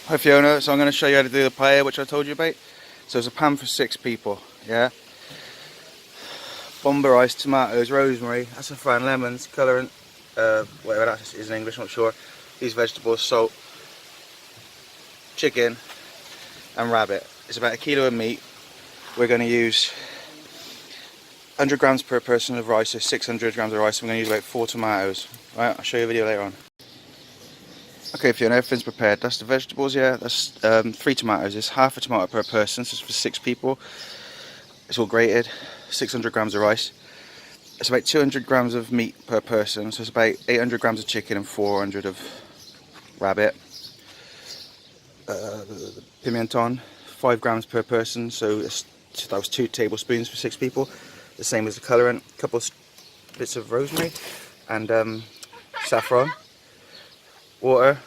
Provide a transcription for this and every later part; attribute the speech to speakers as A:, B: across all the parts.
A: Hi Fiona, so I'm going to show you how to do the paella which I told you about. So it's a pan for 6 people, yeah? Bomber rice, tomatoes, rosemary, saffron, lemons, colouring, whatever that is in English, I'm not sure. These vegetables, salt, chicken and rabbit. It's about 1 kilo of meat. We're going to use 100 grams per person of rice, so 600 grams of rice. I'm going to use about 4 tomatoes. Right, I'll show you a video later on. Okay, Fiona, everything's prepared. That's the vegetables, yeah. That's 3 tomatoes. It's half a tomato per person, so it's for 6 people. It's all grated. 600 grams of rice. It's about 200 grams of meat per person, so it's about 800 grams of chicken and 400 of rabbit. Pimenton, 5 grams per person, so that was 2 tablespoons for 6 people. The same as the colorant. A couple of bits of rosemary and saffron. Water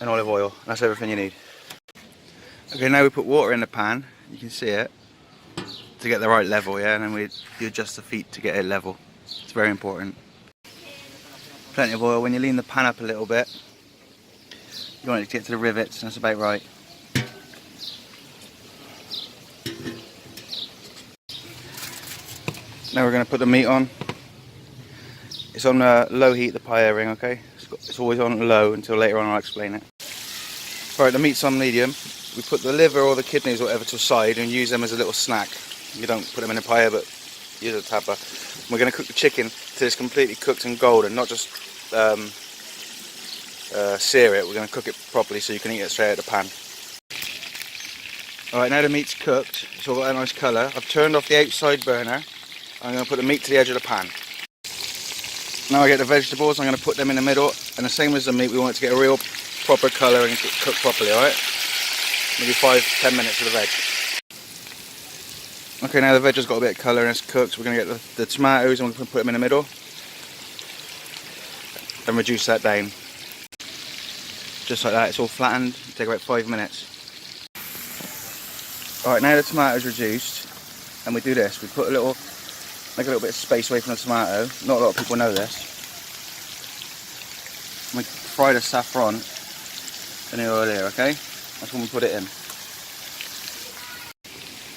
A: and olive oil, and that's everything you need. Okay, now we put water in the pan, you can see it, to get the right level, yeah, and then you adjust the feet to get it level. It's very important. Plenty of oil. When you lean the pan up a little bit, you want it to get to the rivets, and that's about right. Now we're going to put the meat on. It's on low heat, the paella ring, okay? It's always on low until later on I'll explain it. Alright, the meat's on medium. We put the liver or the kidneys or whatever to the side and use them as a little snack. You don't put them in a paella, but use a tapper. We're going to cook the chicken till it's completely cooked and golden, not just sear it. We're going to cook it properly so you can eat it straight out of the pan. Alright, now the meat's cooked. It's all got a nice colour. I've turned off the outside burner. I'm going to put the meat to the edge of the pan. Now I get the vegetables, I'm going to put them in the middle, and the same as the meat, we want it to get a real proper colour and cook properly, alright? Maybe 5-10 minutes of the veg. Okay, now the veg has got a bit of colour and it's cooked, so we're going to get the tomatoes and we're going to put them in the middle and reduce that down. Just like that, it's all flattened, it'll take about 5 minutes. Alright, now the tomatoes reduced, and we do this, we put make a little bit of space away from the tomato. Not a lot of people know this. We fry the saffron in the oil here, okay? That's when we put it in.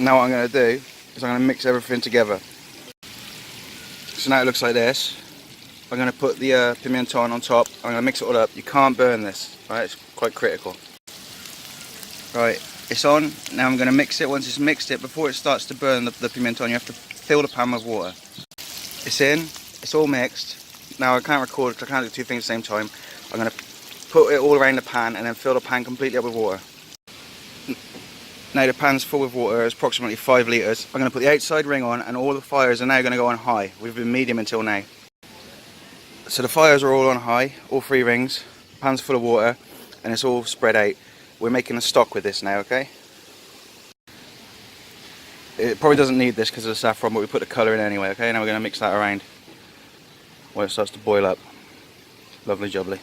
A: Now what I'm going to do is I'm going to mix everything together. So now it looks like this. I'm going to put the pimenton on top. I'm going to mix it all up. You can't burn this, right? It's quite critical. Right, it's on. Now I'm going to mix it. Once it's mixed it, before it starts to burn the pimenton, you have to fill the pan with water. It's in, it's all mixed. Now I can't record because I can't do 2 things at the same time. I'm going to put it all around the pan and then fill the pan completely up with water. Now the pan's full with water, it's approximately 5 litres. I'm going to put the outside ring on and all the fires are now going to go on high. We've been medium until now. So the fires are all on high, all 3 rings. Pan's full of water and it's all spread out. We're making a stock with this now, okay? It probably doesn't need this because of the saffron, but we put the colour in anyway, okay? Now we're going to mix that around while it starts to boil up. Lovely jubbly.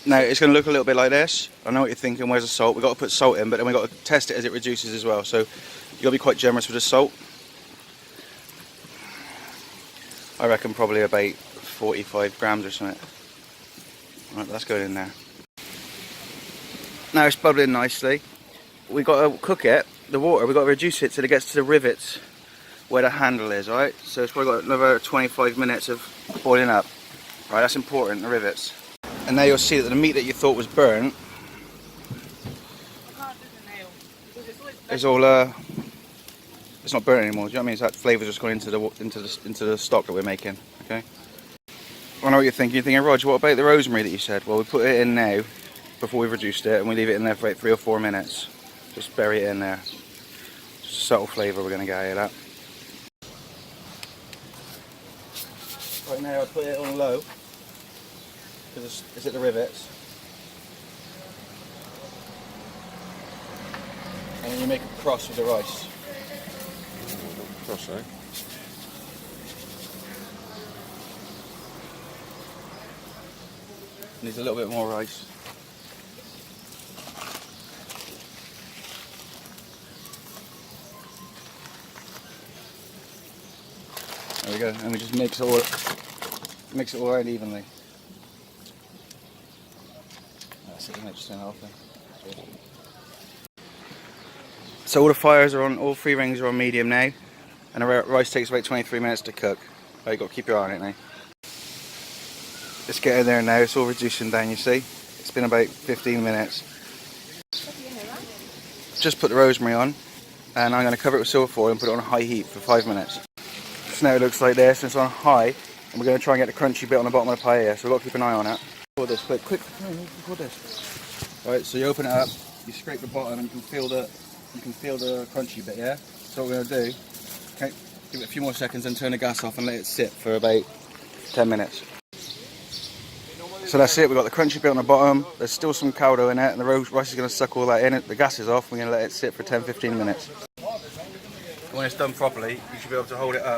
A: Now it's going to look a little bit like this. I know what you're thinking, where's the salt? We've got to put salt in, but then we've got to test it as it reduces as well. So you've got to be quite generous with the salt. I reckon probably about 45 grams or something. Right, that's going in there. Now it's bubbling nicely. We've got to cook it. The water, we've got to reduce it till it gets to the rivets where the handle is, alright? So it's probably got another 25 minutes of boiling up. Right, that's important, the rivets. And now you'll see that the meat that you thought was burnt is all it's not burnt anymore. Do you know what I mean? It's that flavour's just gone into the stock that we're making. Okay. I know what you're thinking. You're thinking, Rog, what about the rosemary that you said? Well, we put it in now before we've reduced it, and we leave it in there for about 3 or 4 minutes. Just bury it in there. Just a subtle flavour we're going to get out of that. Right now I put it on low because it's at the rivets. And then you make a cross with the rice.
B: Cross, eh?
A: Needs a little bit more rice. There we go, and we just mix it all around evenly. That's it, just turn it off then. So all the fires are on, all 3 rings are on medium now, and the rice takes about 23 minutes to cook. Oh, you've got to keep your eye on it now. Let's get in there now, it's all reducing down, you see. It's been about 15 minutes. Just put the rosemary on, and I'm going to cover it with silver foil and put it on high heat for 5 minutes. So now it looks like this, and it's on high, and we're going to try and get the crunchy bit on the bottom of the paella, so we've got to keep an eye on it. Record this, quick, record this. Alright, so you open it up, you scrape the bottom, and you can feel the crunchy bit, yeah? So what we're going to do, okay, give it a few more seconds and turn the gas off and let it sit for about 10 minutes. So that's it, we've got the crunchy bit on the bottom, there's still some caldo in it, and the rice is going to suck all that in. The gas is off, we're going to let it sit for 10-15 minutes. When it's done properly, you should be able to hold it up.